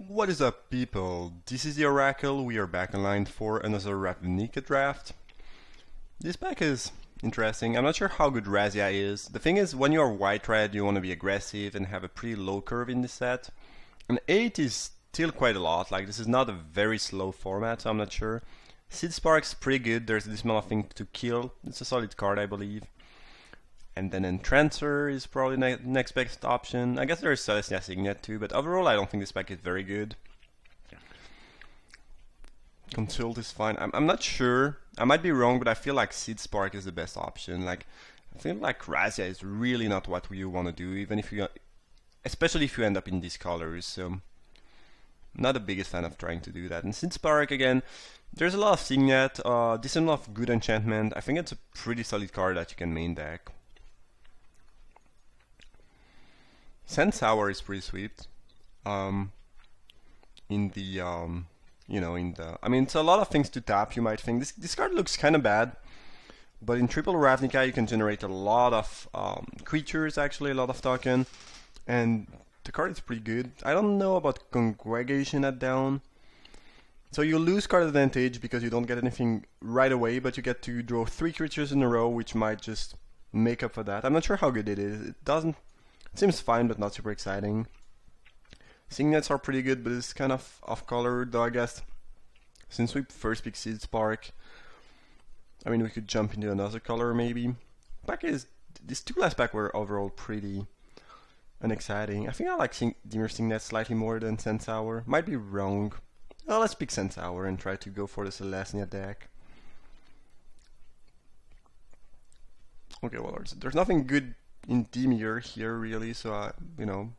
What is up, people? This is the Oracle. We are back online for another Ravnica draft. This pack is interesting. I'm not sure how good Razia is. The thing is, when you are white red, you want to be aggressive and have a pretty low curve in this set. And 8 is still quite a lot. Like, this is not a very slow format, so I'm not sure. Seed Spark's pretty good. There's this amount of thing to kill. It's a solid card, I believe. And then Entrancer is probably next best option. I guess there's Celestia Signet too, but overall I don't think this pack is very good. Consult is fine. I'm not sure. I might be wrong, but I feel like Seed Spark is the best option. Like, I feel like Razia is really not what you want to do, even if you, especially if you end up in these colors. So, I'm not the biggest fan of trying to do that. And Seed Spark again, there's a lot of Signet, decent amount of good enchantment. I think it's a pretty solid card that you can main deck. Sand Sour is pretty sweet. In the I mean, it's a lot of things to tap. You might think this card looks kind of bad, but in triple Ravnica you can generate a lot of creatures, actually a lot of token, and the card is pretty good. I don't know about Congregation at down. So you lose card advantage because you don't get anything right away, but you get to draw 3 creatures in a row, which might just make up for that. I'm not sure how good it is. It seems fine, but not super exciting. Signets are pretty good, but it's kind of off-color, though I guess. Since we first picked Seed Spark, I mean, we could jump into another color, maybe. These two last pack were overall pretty unexciting. I think I like Dimir Signet slightly more than Sand Sour. Might be wrong. Well, let's pick Sand Sour and try to go for the Celestia deck. Okay, well, there's nothing good in Dimir here really, so I'm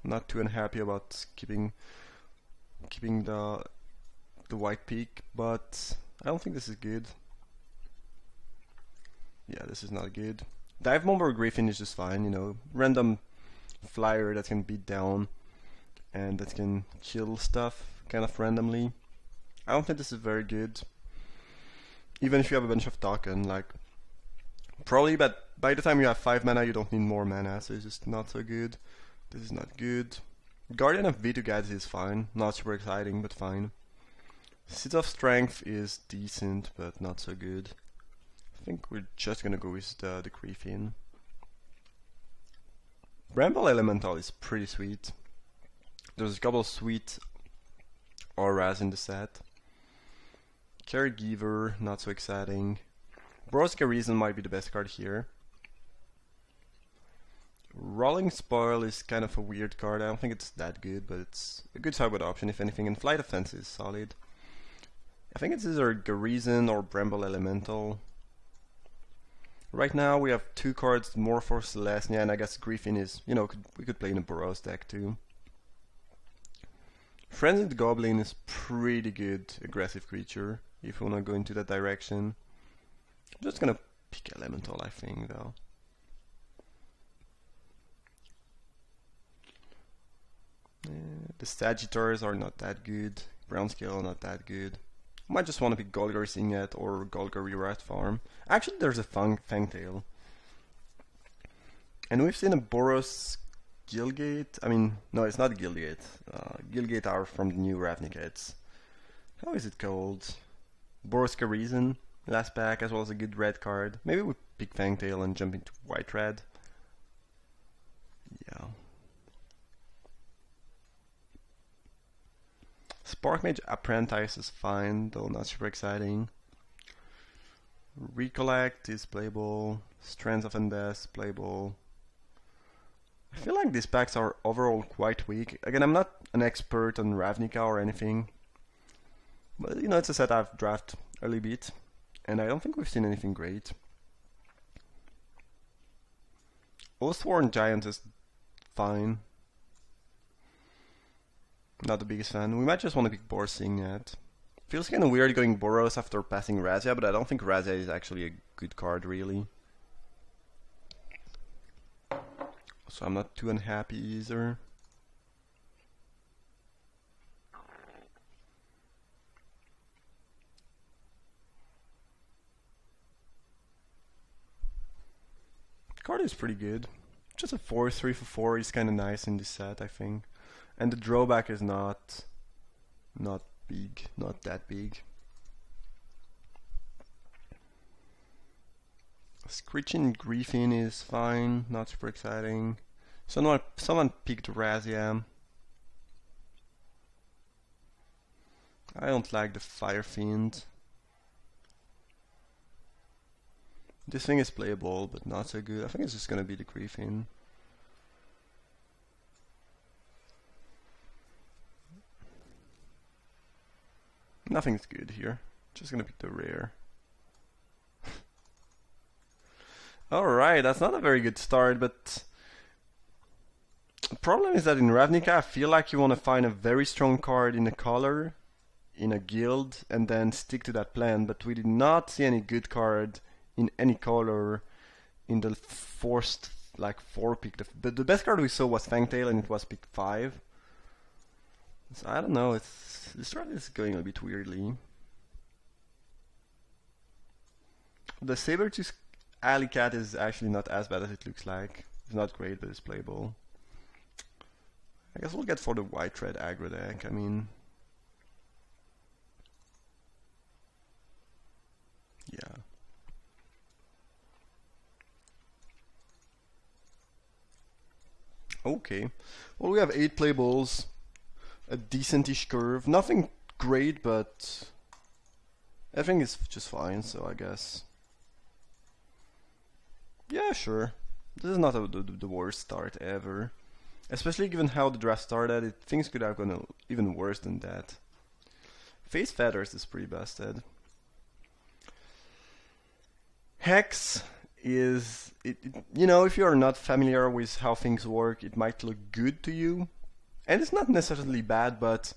not too unhappy about keeping the white peak, but I don't think this is good. Yeah, this is not good. Dive Bomb or Griffin is just fine, random flyer that can beat down and that can kill stuff kind of randomly. I don't think this is very good. Even if you have a bunch of token, like probably, but by the time you have 5 mana, you don't need more mana, so it's just not so good. This is not good. Guardian of V2 is fine. Not super exciting, but fine. Seeds of Strength is decent, but not so good. I think we're just gonna go with the Griffin. Bramble Elemental is pretty sweet. There's a couple of sweet auras in the set. Caregiver, not so exciting. Boros Garrison might be the best card here. Rolling Spoil is kind of a weird card. I don't think it's that good, but it's a good sideboard option if anything. And Flight Offense is solid. I think it's either Garrison or Bramble Elemental. Right now we have 2 cards more for Celestia, and I guess Griffin is, we could play in a Boros deck too. Frenzied Goblin is pretty good aggressive creature if you want to go into that direction. I'm just gonna pick Elemental, I think, though. The Sagittars are not that good. Brown Scale not that good. I might just want to pick Golgari Signet or Golgari Rat Farm. Actually, there's a Fangtail. And we've seen a Boros Gilgate. I mean, no, it's not Gilgate. Gilgate are from the new Ravnica. How is it called? Boros Garrison. Last pack, as well as a good red card. Maybe we pick Fangtail and jump into white red. Yeah. Spark Mage Apprentice is fine, though not super exciting. Recollect is playable. Strands of Undeath playable. I feel like these packs are overall quite weak. Again, I'm not an expert on Ravnica or anything, but it's a set I've drafted early bit, and I don't think we've seen anything great. Oathsworn Giant is fine. Not the biggest fan. We might just want to pick Boros Signet. Feels kind of weird going Boros after passing Razia, but I don't think Razia is actually a good card, really. So I'm not too unhappy either. The card is pretty good. Just a 4/3 for 4 is kind of nice in this set, I think. and the drawback is not big, not that big. Screeching Griffin is fine, not super exciting. Someone picked Razia. I don't like the Fire Fiend. This thing is playable, but not so good. I think it's just gonna be the Griffin. Nothing's good here. Just gonna pick the rare. Alright, that's not a very good start, but the problem is that in Ravnica I feel like you want to find a very strong card in a color, in a guild, and then stick to that plan, but we did not see any good card in any color in the first like 4 pick. The best card we saw was Fangtail, and it was pick 5. So I don't know, this strat is going a bit weirdly. The Sabertooth Alley Cat is actually not as bad as it looks like. It's not great, but it's playable. I guess we'll get for the white red aggro deck. I mean, yeah. Okay. Well, we have 8 playables, a decentish curve. Nothing great, but everything is just fine, so I guess. Yeah, sure. This is not the worst start ever. Especially given how the draft started, things could have gone even worse than that. Face Feathers is pretty busted. Hex is... you know, if you are not familiar with how things work, it might look good to you. And it's not necessarily bad, but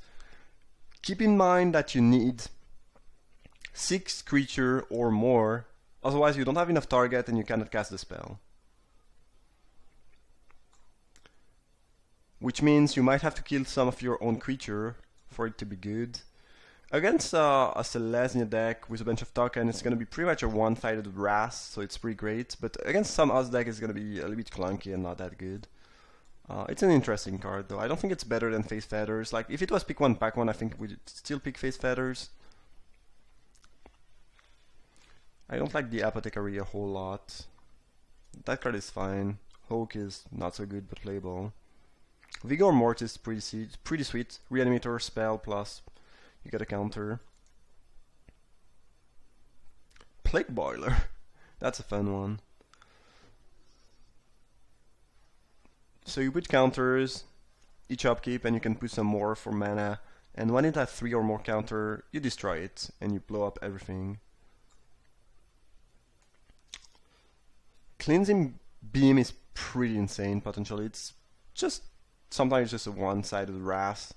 keep in mind that you need 6 creature or more. Otherwise you don't have enough target and you cannot cast the spell. Which means you might have to kill some of your own creature for it to be good. Against a Selesnya deck with a bunch of token, it's going to be pretty much a one-sided Wrath, so it's pretty great. But against some Oz deck, it's going to be a little bit clunky and not that good. It's an interesting card though. I don't think it's better than Face Feathers. Like, if it was pick 1, pack 1, I think we'd still pick Face Feathers. I don't like the Apothecary a whole lot. That card is fine. Hawk is not so good, but playable. Vigor Mortis is pretty sweet. Reanimator, spell, plus you get a counter. Plague Boiler. That's a fun one. So you put counters each upkeep, and you can put some more for mana. And when it has 3 or more counter, you destroy it, and you blow up everything. Cleansing Beam is pretty insane potentially. It's just sometimes just a one-sided Wrath.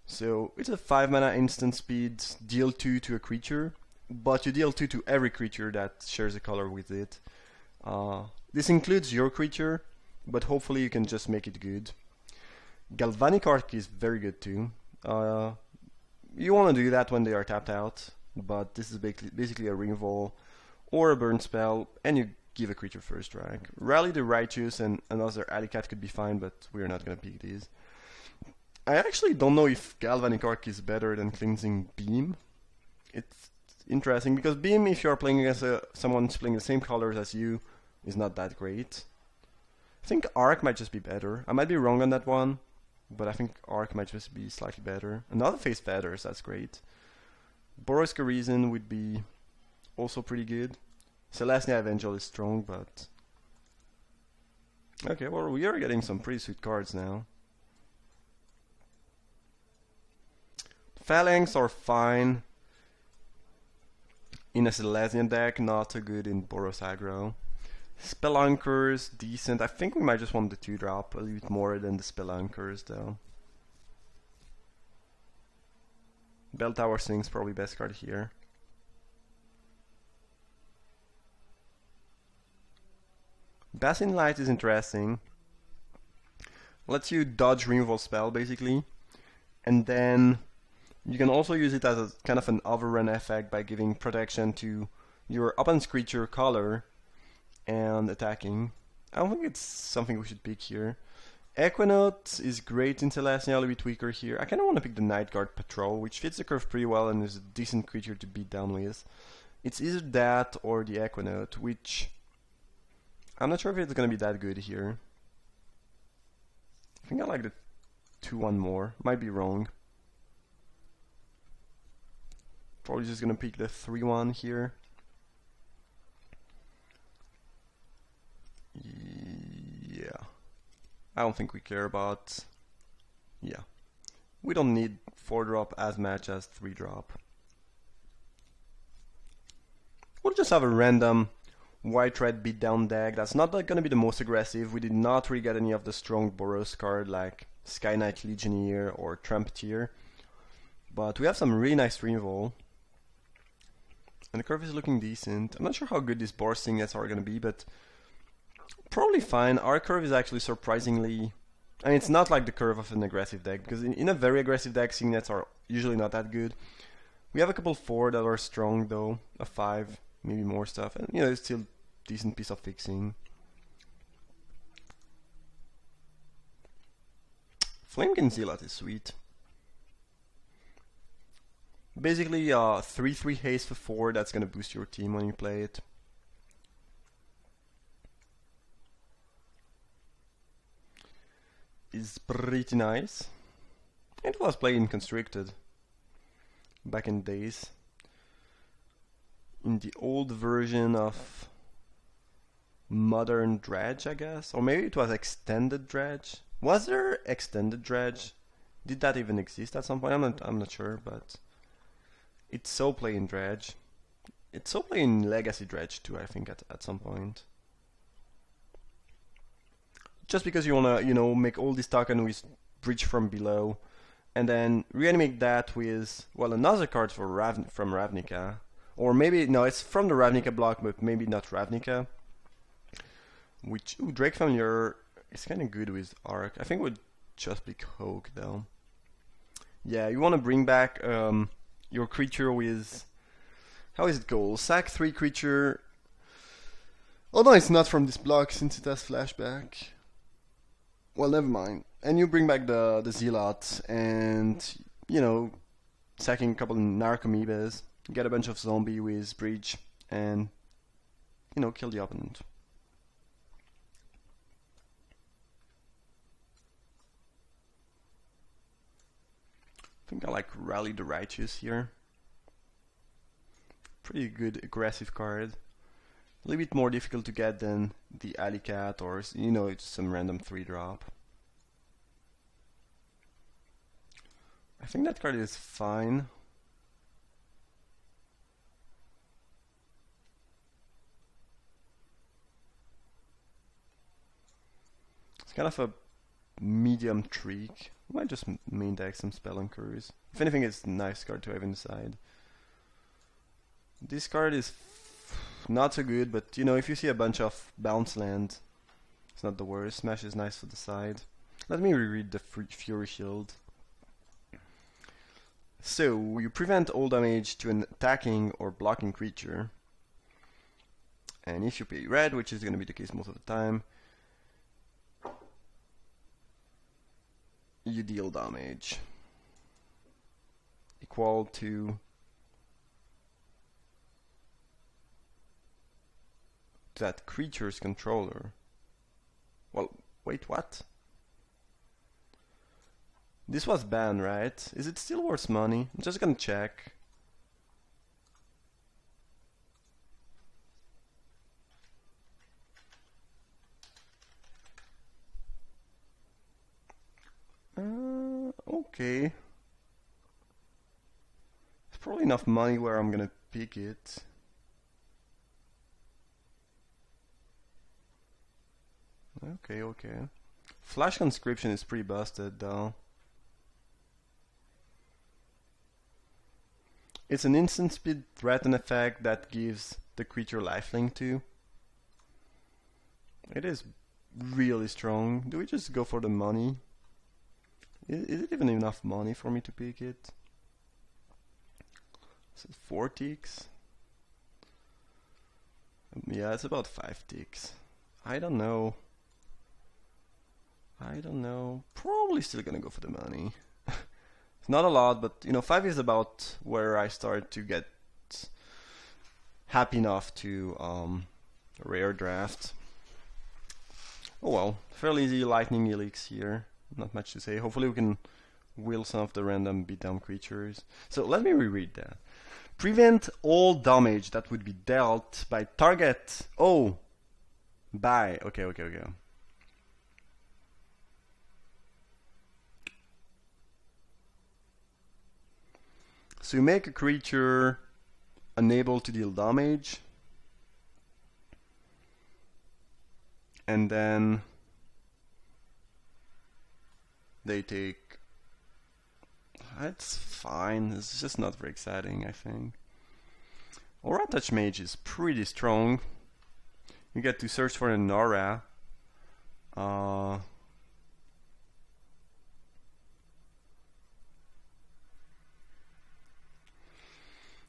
So it's a 5 mana instant speed, deal 2 to a creature, but you deal 2 to every creature that shares a color with it. This includes your creature, but hopefully you can just make it good. Galvanic Arc is very good too. You want to do that when they are tapped out, but this is basically a removal or a burn spell, and you give a creature first strike. Rally the Righteous and another Alley Cat could be fine, but we're not going to pick these. I actually don't know if Galvanic Arc is better than Cleansing Beam. It's interesting, because Beam, if you're playing against someone playing the same colors as you, is not that great. I think Arc might just be better. I might be wrong on that one, but I think Arc might just be slightly better. Another Face Feathers, that's great. Boros Reason would be also pretty good. Selesnya Evangel is strong, but... okay, well, we are getting some pretty sweet cards now. Phalanx are fine in a Selesnya deck, not so good in Boros aggro. Spelunkers, decent. I think we might just want the 2-drop a little bit more than the Spelunkers, though. Bell Tower Swing's probably best card here. Bassin Light is interesting. Lets you dodge removal spell, basically. And then you can also use it as a kind of an overrun effect by giving protection to your opponent's creature color and attacking. I don't think it's something we should pick here. Equinox is great in Celestia, a little bit weaker here. I kind of want to pick the Night Guard Patrol, which fits the curve pretty well and is a decent creature to beat down with. It's either that or the Equinox, which I'm not sure if it's going to be that good here. I think I like the 2-1 more. Might be wrong. Probably just going to pick the 3-1 here. Yeah. I don't think we care about... Yeah. We don't need 4-drop as much as 3-drop. We'll just have a random white-red beatdown deck. That's not going to be the most aggressive. We did not really get any of the strong Boros card like Sky Knight Legionnaire or Trumpeteer. But we have some really nice removal. And the curve is looking decent. I'm not sure how good these Boros signets are going to be, but probably fine. Our curve is actually surprisingly... I mean, it's not like the curve of an aggressive deck, because in a very aggressive deck, signets are usually not that good. We have a couple 4 that are strong though, a 5, maybe more stuff, and you know, it's still a decent piece of fixing. Flamekin Zealot is sweet. Basically, 3/3 haste for 4, that's gonna boost your team when you play it. Is pretty nice. It was played in Constricted back in days. In the old version of Modern Dredge, I guess? Or maybe it was Extended Dredge? Was there Extended Dredge? Did that even exist at some point? I'm not sure, but it's so played in Dredge. It's so played in Legacy Dredge too, I think, at some point. Just because you wanna, you know, make all this token with Breach from below, and then reanimate that with, well, another card for from Ravnica. Or maybe, no, it's from the Ravnica block, but maybe not Ravnica. Which, ooh, Drake Familiar is kind of good with Arc. I think it would just be Coke, though. Yeah, you want to bring back your creature with... How is it called? Sack 3 creature... Oh no, it's not from this block, since it has Flashback. Well, never mind. And you bring back the Zealot, and, you know, sacking a couple of Narcomoebas, get a bunch of zombie with Breach, and, you know, kill the opponent. I think I like Rally the Righteous here. Pretty good aggressive card. A little bit more difficult to get than the Alley Cat or, you know, it's some random 3-drop. I think that card is fine. It's kind of a medium trick. Might just main deck some Spelunkers. If anything, it's a nice card to have inside. This card is not so good, but you know, if you see a bunch of bounce land, it's not the worst. Smash is nice for the side. Let me reread the Fury Shield. So, you prevent all damage to an attacking or blocking creature. And if you pay red, which is going to be the case most of the time, you deal damage equal to that creature's controller. Well, wait, what? This was banned, right? Is it still worth money? I'm just gonna check. Okay. It's probably enough money where I'm gonna pick it. Okay. Flash Conscription is pretty busted though. It's an instant speed threaten effect that gives the creature lifelink too. It is really strong. Do we just go for the money? Is it even enough money for me to pick it? Is it 4 ticks? Yeah, it's about 5 ticks. I don't know. I don't know. Probably still gonna go for the money. It's not a lot, but you know, 5 is about where I start to get happy enough to rare draft. Oh well, fairly easy lightning helix here. Not much to say. Hopefully we can wheel some of the random beatdown creatures. So let me reread that. Prevent all damage that would be dealt by target. Oh, by. Okay. So you make a creature unable to deal damage, and then they take. It's fine. It's just not very exciting, I think. Aura Touch Mage is pretty strong. You get to search for an aura.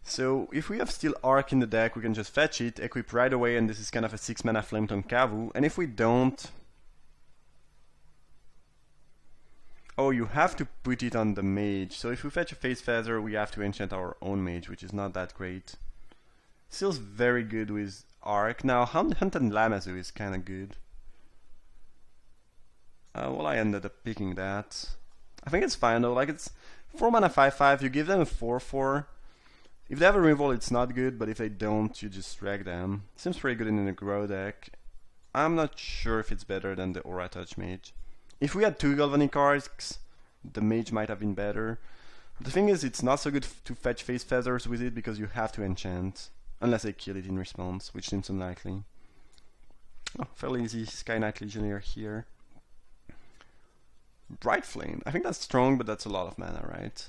So if we have still Arc in the deck, we can just fetch it, equip right away, and this is kind of a 6 mana Flametongue Kavu. And if we don't... Oh, you have to put it on the mage. So if we fetch a Phase Feather, we have to enchant our own mage, which is not that great. Still's very good with Arc. Now, Hunt and Lamazu is kind of good. Well, I ended up picking that. I think it's fine though. Like, it's 4 mana 5/5. You give them a 4/4. If they have a removal, it's not good, but if they don't, you just drag them. Seems pretty good in an aggro deck. I'm not sure if it's better than the Aura Touch Mage. If we had 2 Galvanic Arcs, the Mage might have been better. The thing is, it's not so good to fetch Phase Feathers with it because you have to enchant. Unless they kill it in response, which seems unlikely. Oh, fairly easy Sky Knight Legionnaire here. Bright Flame. I think that's strong, but that's a lot of mana, right?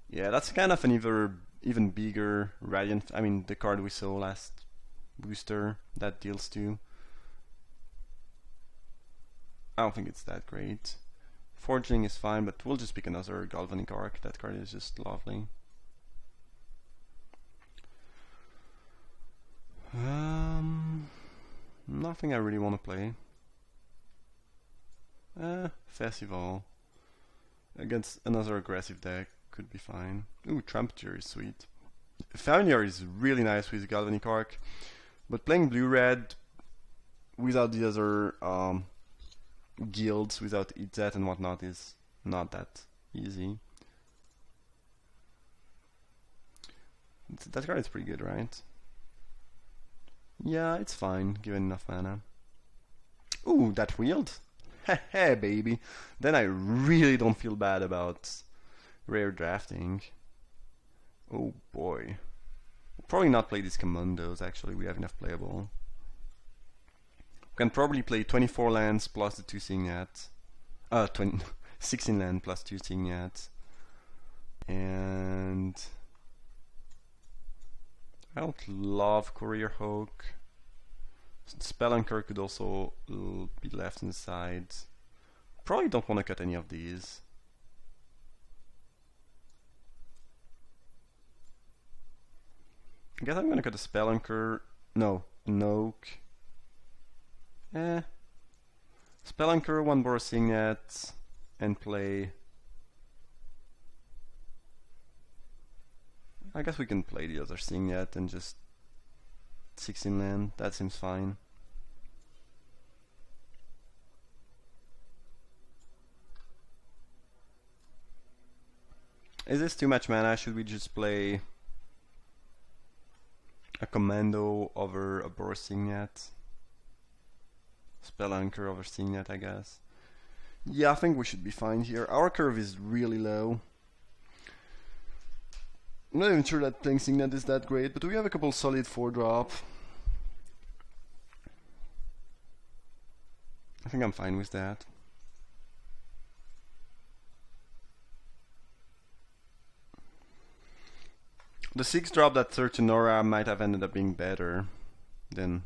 Yeah, that's kind of an even bigger Radiant. I mean, the card we saw last booster that deals 2. I don't think it's that great. Forging is fine, but we'll just pick another Galvanic Arc. That card is just lovely. Nothing I really want to play. Festival. Against another aggressive deck could be fine. Ooh, Trumpeter is sweet. Familiar is really nice with Galvanic Arc, but playing blue-red without the other guilds, without Itzet and whatnot, is not that easy. That card is pretty good, right? Yeah, it's fine, given enough mana. Ooh, that wield? Heh baby. Then I really don't feel bad about rare drafting. Oh boy. We'll probably not play these commandos, actually, we have enough playable. We can probably play 24 lands plus the 2 Signats. 16 land plus 2 Signats. And... I don't love Courier Hawk. Spelunker could also be left inside. Probably don't want to cut any of these. I guess I'm gonna cut a Spelunker. No, an Oak. Spelunker, 1 Boros Signet, and play. I guess we can play the other Signet and just 16 land. That seems fine. Is this too much mana? Should we just play a Commando over a Boros Signet? Spelunker over Signet, I guess. Yeah, I think we should be fine here. Our curve is really low. I'm not even sure that playing Signet is that great, but we have a couple solid 4-drop. I think I'm fine with that. The 6-drop that Search and Aura might have ended up being better than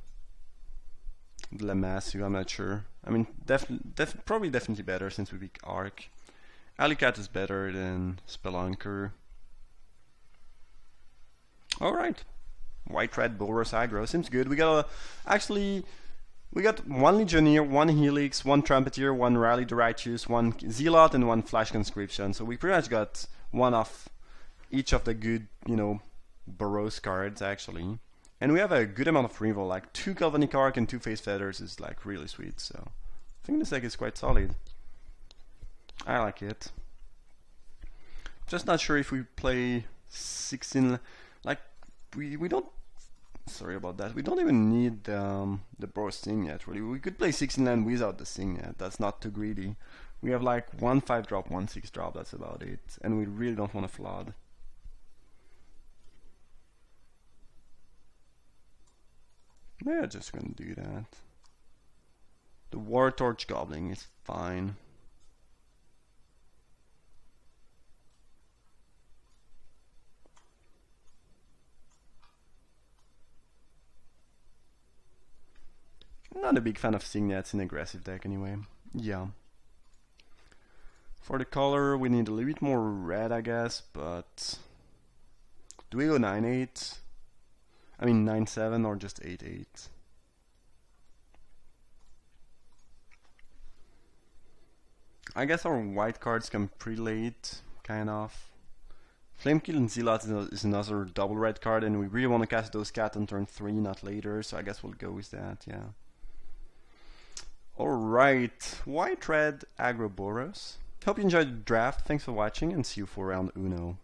the Lamasu, I'm not sure. I mean, probably definitely better since we pick Arc. Alicat is better than Spelunker. Alright. White Red Boros aggro. Seems good. We got a... Actually, We got one Legionnaire, one Helix, one Trumpeter, one Rally the Righteous, one Zealot, and one Flash Conscription. So we pretty much got one of each of the good, Burrows cards actually. And we have a good amount of removal, like 2 Galvanic Arc and 2 Phase Feathers is like really sweet. So I think this deck is quite solid. I like it. Just not sure if we play 16, like we don't. Sorry about that. We don't even need the Burrows Signet really. We could play 16 land without the Signet. That's not too greedy. We have like 1 5-drop, 1 6-drop. That's about it, and we really don't want to flood. We're just gonna do that. The War Torch Goblin is fine. Not a big fan of Signets in aggressive deck anyway. Yeah. For the color, we need a little bit more red, I guess, but do we go 9-8? I mean 9-7 or just 8-8? I guess our white cards come pretty late, kind of. Flamekill and Zealot is another double red card, and we really want to cast those cat on turn 3, not later, so I guess we'll go with that, yeah. Alright, white red Aggro Boros. Hope you enjoyed the draft, thanks for watching, and see you for round Uno.